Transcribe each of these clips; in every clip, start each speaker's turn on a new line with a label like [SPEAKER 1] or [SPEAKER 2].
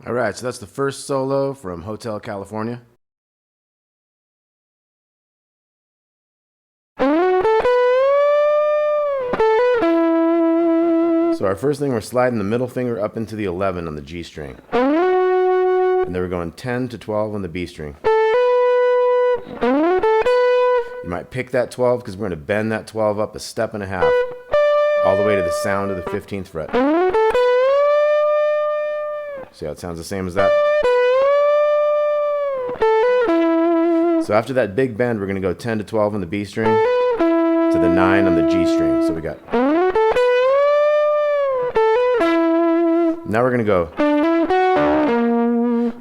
[SPEAKER 1] All right, so that's the first solo from Hotel California. So our first thing, we're sliding the middle finger up into the 11 on the G string. And then we're going 10 to 12 on the B string. You might pick that 12 because we're going to bend that 12 up a step and a half, all the way to the sound of the 15th fret. See how it sounds the same as that? So after that big bend, we're going to go 10 to 12 on the B string to the 9 on the G string. So we got... Now we're going to go...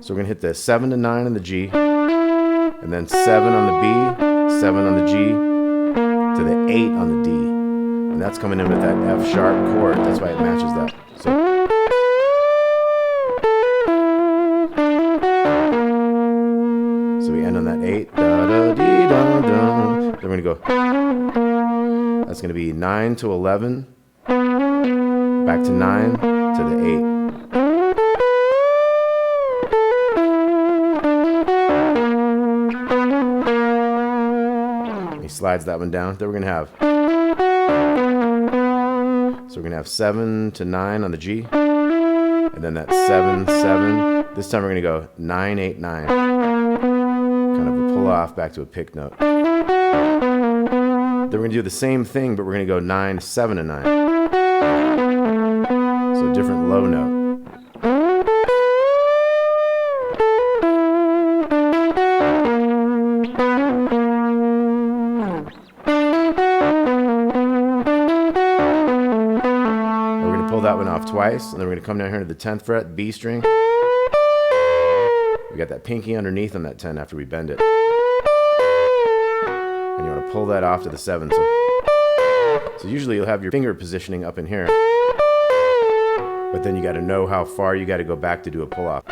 [SPEAKER 1] So we're going to hit the 7 to 9 on the G, and then 7 on the B, 7 on the G, to the 8 on the D. And that's coming in with that F sharp chord. That's why it matches that. So we end on that 8. Da, da, dee, da, da. Then we're going to go. That's going to be 9 to 11, back to 9 to the 8. He slides that one down. Then we're going to have, so we're going to have 7 to 9 on the G, and then that 7, 7. This time we're going to go 9, 8, 9. Kind of a pull off back to a pick note. Then we're going to do the same thing, but we're going to go 9, 7, and 9. So a different low note. Pull that one off twice, and then we're going to come down here to the 10th fret, B string. We got that pinky underneath on that 10 after we bend it. And you want to pull that off to the 7. So usually you'll have your finger positioning up in here, but then you got to know how far you got to go back to do a pull off.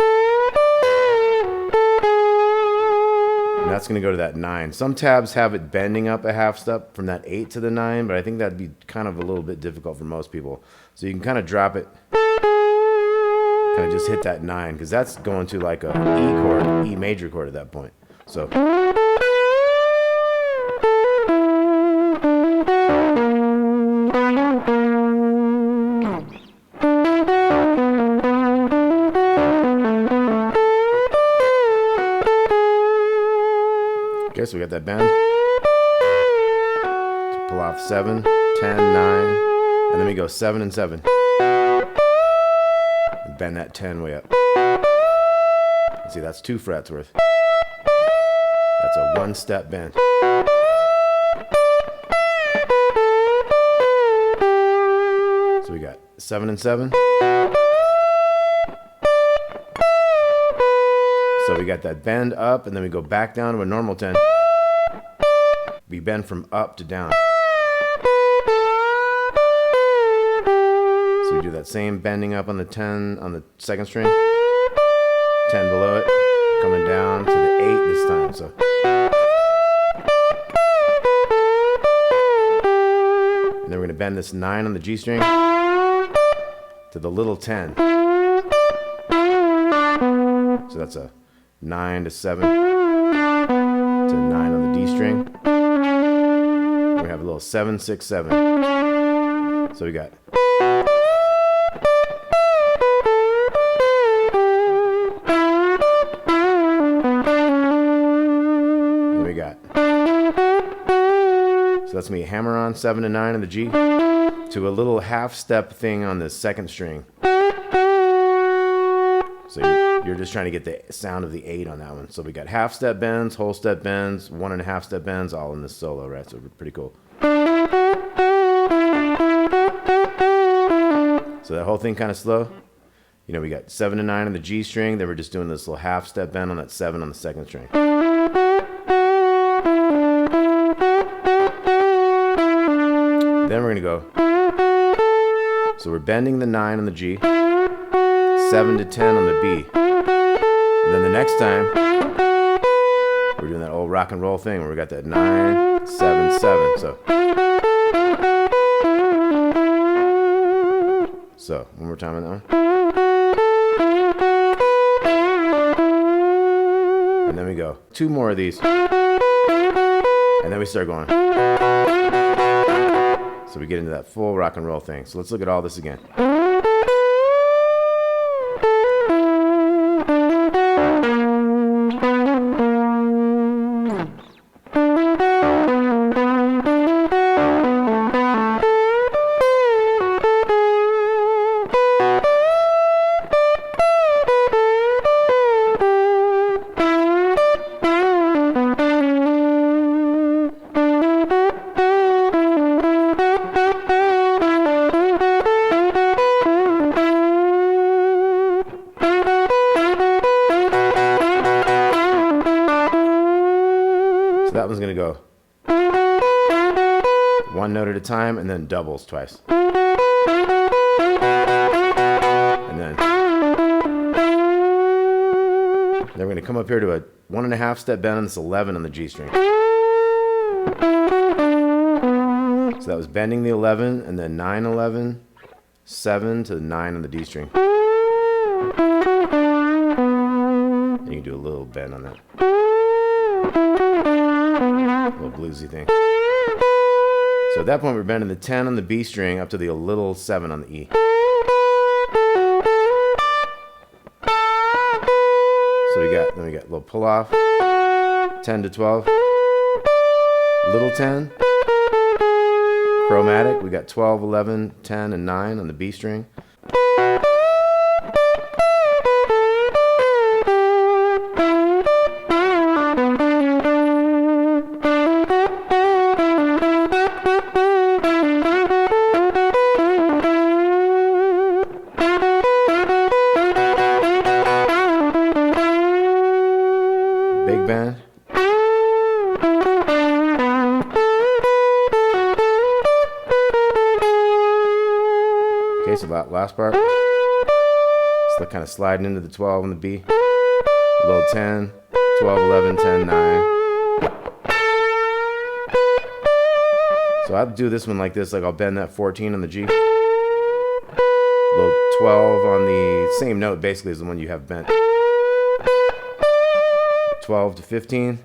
[SPEAKER 1] And that's going to go to that 9. Some tabs have it bending up a half step from that 8 to the 9, but I think that'd be kind of a little bit difficult for most people. So you can kind of drop it, kind of just hit that 9, because that's going to like a E chord, E major chord at that point. So. Okay, so we got that bend. Pull off 7, 10, 9, and then we go 7 and 7. And bend that 10 way up. See, that's 2 frets worth. That's a 1-step bend. So we got 7 and 7. So we got that bend up, and then we go back down to a normal 10. We bend from up to down. So we do that same bending up on the 10 on the 2nd string. 10 below it, coming down to the 8 this time. So. And then we're going to bend this 9 on the G string to the little 10. So that's a 9 to 7 to 9 on the D string. We have a little 7, 6, 7. So we got. And we got. So that's me hammer on 7 to 9 on the G to a little half step thing on the 2nd string. So you're just trying to get the sound of the 8 on that one. So we got half step bends, whole step bends, 1.5 step bends, all in this solo, right? So pretty cool. So that whole thing kind of slow. You know, we got 7 to 9 on the G string. Then we're just doing this little half step bend on that 7 on the 2nd string. Then we're going to go. So we're bending the 9 on the G. 7 to 10 on the B. And then the next time, we're doing that old rock and roll thing where we got that 9, 7, 7. So one more time on that one. And then we go 2 more of these. And then we start going. So we get into that full rock and roll thing. So let's look at all this again. So that one's going to go 1 note at a time and then doubles twice. And then we're going to come up here to a 1.5 step bend on this 11 on the G string. So that was bending the 11 and then 9, 11, 7 to the 9 on the D string. And you can do a little bend on that. Little bluesy thing. So at that point we're bending the 10 on the B string up to the little 7 on the E. So we got a little pull off, 10 to 12, little 10, chromatic, we got 12, 11, 10, and 9 on the B string. Big bend. Okay, so that last part. Still kind of sliding into the 12 on the B. A little 10, 12, 11, 10, 9. So I'll do this one like this, like I'll bend that 14 on the G. Little 12 on the same note basically as the one you have bent. 12 to 15.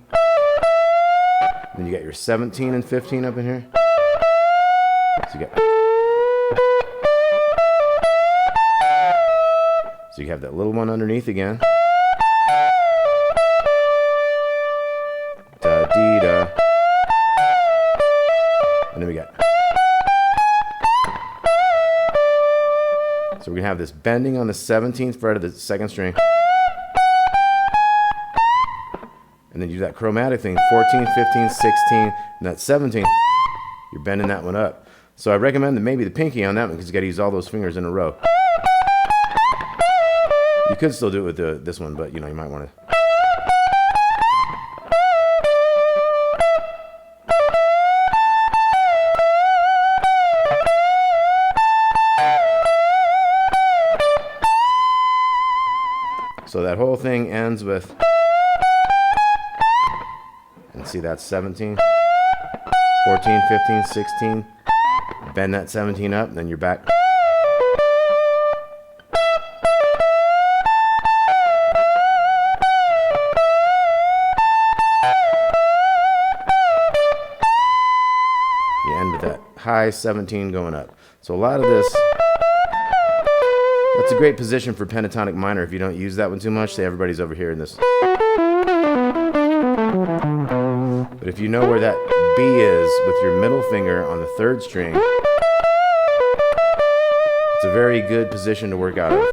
[SPEAKER 1] Then you got your 17 and 15 up in here. So you have that little one underneath again. Da dee da. And then we got. So we're gonna have this bending on the 17th fret of the 2nd string. And then you do that chromatic thing, 14, 15, 16, and that 17, you're bending that one up. So I recommend that maybe the pinky on that one because you got to use all those fingers in a row. You could still do it with this one, but you know, you might want to. So that whole thing ends with. See, that's 17, 14, 15, 16, bend that 17 up, and then you're back. You end with that high 17 going up. So a lot of this, that's a great position for pentatonic minor if you don't use that one too much. Say everybody's over here in this. But if you know where that B is with your middle finger on the 3rd string, it's a very good position to work out of.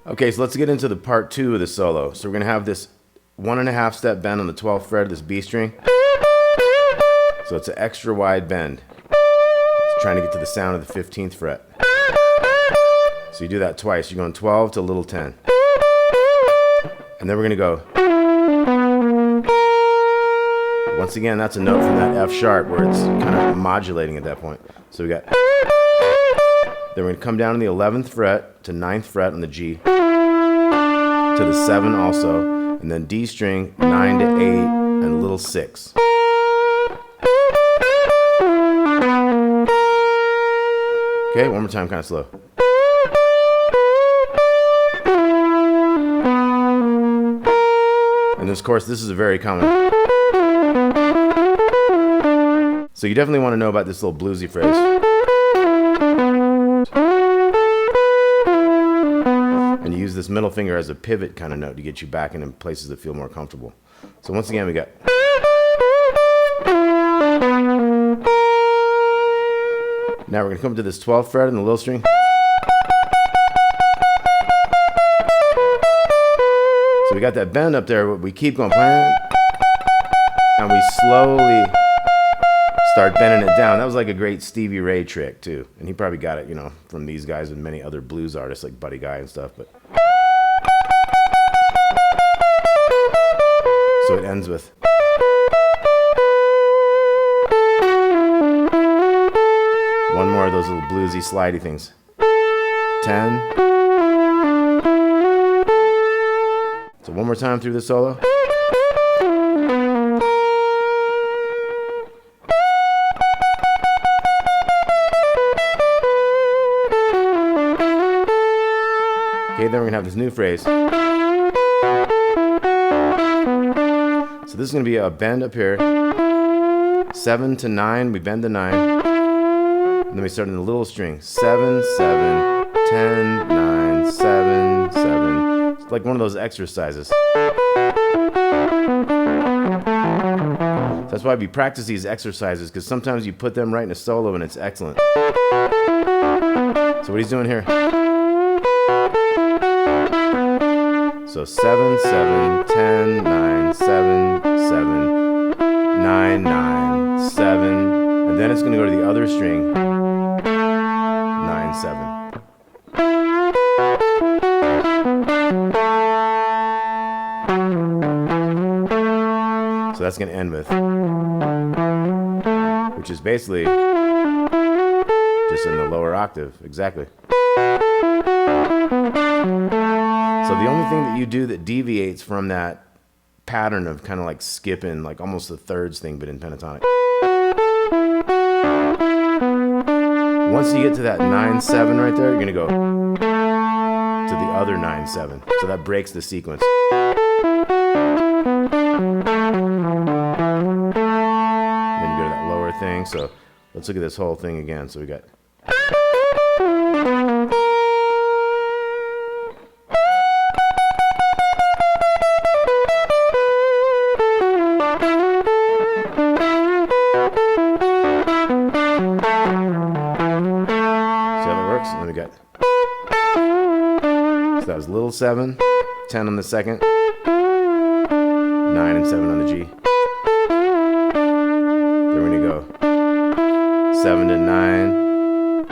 [SPEAKER 1] Okay, so let's get into the part 2 of the solo. So we're going to have this 1.5 step bend on the 12th fret of this B string. So it's an extra wide bend. It's trying to get to the sound of the 15th fret. So you do that twice. You're going 12 to little 10. And then we're going to go Once again, that's a note from that F sharp where it's kind of modulating at that point. So we got, then we're going to come down to the 11th fret to 9th fret on the G, to the 7 also, and then D string, 9 to 8, and little 6. Okay, one more time, kind of slow. And of course, this is a very common. So you definitely want to know about this little bluesy phrase. And you use this middle finger as a pivot kind of note to get you back into places that feel more comfortable. So once again, we got. Now we're going to come to this 12th fret in the little string. So we got that bend up there, but we keep going, and we slowly start bending it down. That was like a great Stevie Ray trick too, and he probably got it, you know, from these guys and many other blues artists like Buddy Guy and stuff. But so it ends with. One more of those little bluesy slidey things. 10. So one more time through the solo. Okay, then we're gonna have this new phrase. So this is gonna be a bend up here. 7 to 9, we bend the 9. And then we start in the little string. 7, 7, 10, 9, 7, 7. It's like one of those exercises. That's why we practice these exercises, because sometimes you put them right in a solo and it's excellent. So what he's doing here. So 7, 7, 10, 9, 7, 7, 9, 9, 7. And then it's going to go to the other string. 9, 7. So that's going to end with, which is basically just in the lower octave, exactly. So the only thing that you do that deviates from that pattern of kind of like skipping, like almost the thirds thing, but in pentatonic. Once you get to that 9-7 right there, you're gonna go to the other 9-7. So that breaks the sequence. Then you go to that lower thing. So let's look at this whole thing again. So we got. And then we got, so that was little 7, 10 on the second, 9 and 7 on the G. Then we're gonna go 7 to 9,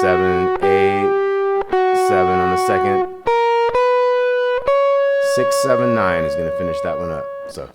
[SPEAKER 1] 7, 8, 7 on the second, 6, 7, 9 is gonna finish that one up. So.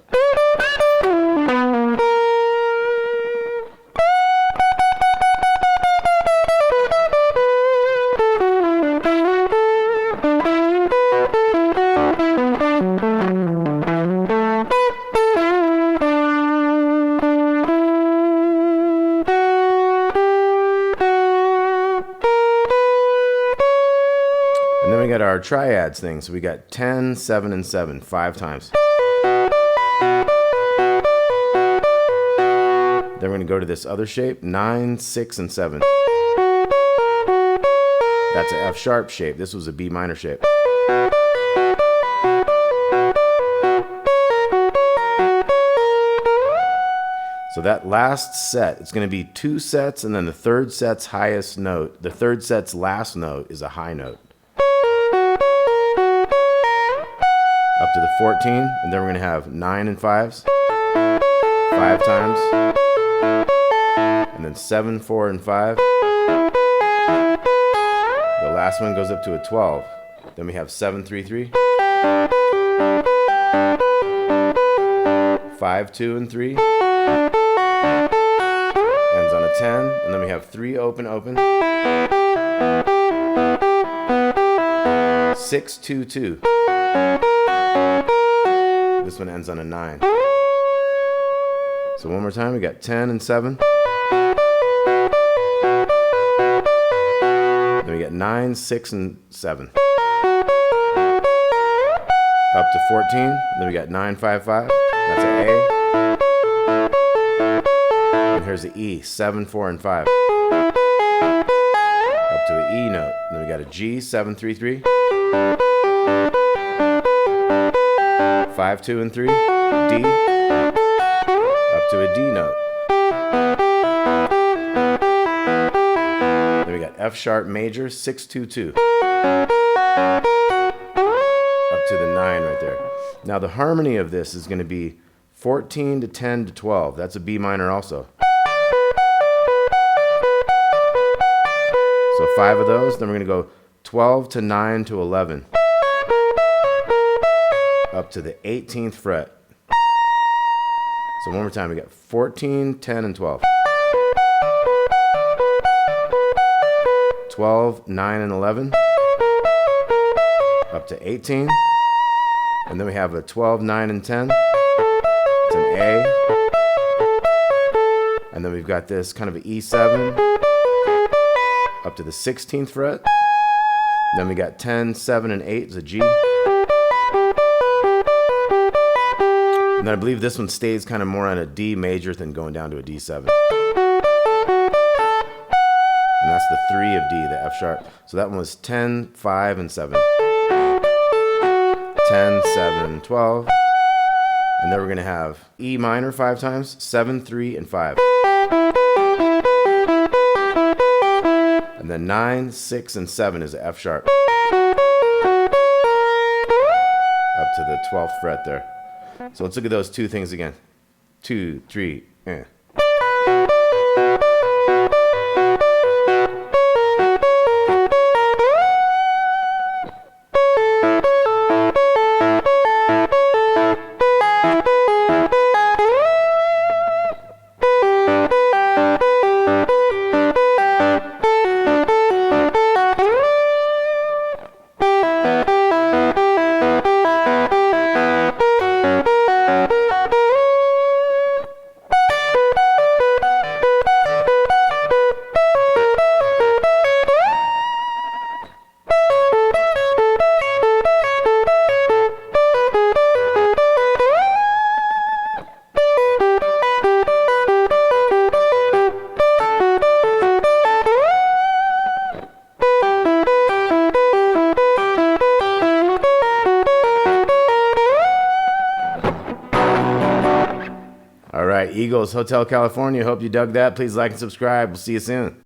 [SPEAKER 1] And then we got our triads thing. So we got 10, 7, and 7, 5 times. Then we're going to go to this other shape, 9, 6, and 7. That's an F sharp shape. This was a B minor shape. So that last set, it's going to be 2 sets, and then the third set's highest note, the third set's last note is a high note. Up to the 14, and then we're going to have 9 and 5s, 5 times, and then 7, 4, and 5. The last one goes up to a 12. Then we have 7, 3, 3, 5, 2, and 3. Ends on a 10, and then we have 3 open, open. 6, 2, 2. This one ends on a 9. So one more time, we got 10 and 7. Then we got 9, 6, and 7. Up to 14. Then we got 9, 5, 5. That's an A. And here's the E, 7, 4, and 5. Up to an E note. Then we got a G, 7, 3, 3. 5, 2, and 3. D. Up to a D note. Then we got F sharp major, 6, 2, 2. Up to the 9 right there. Now the harmony of this is going to be 14 to 10 to 12. That's a B minor also. So 5 of those. Then we're going to go 12 to 9 to 11. Up to the 18th fret. So one more time. We got 14, 10, and 12. 12, 9, and 11. Up to 18. And then we have a 12, 9, and 10. It's an A. And then we've got this kind of an E7 up to the 16th fret. Then we got 10, 7, and 8 is a G. And then I believe this one stays kind of more on a D major than going down to a D7. And that's the 3 of D, the F sharp. So that one was 10, 5, and 7. 10, 7, 12. And then we're going to have E minor 5 times, 7, 3, and 5. And then 9, 6, and 7 is the F sharp. Up to the 12th fret there. So let's look at those two things again. 2, 3, and. All right, Eagles, Hotel California. Hope you dug that. Please like and subscribe. We'll see you soon.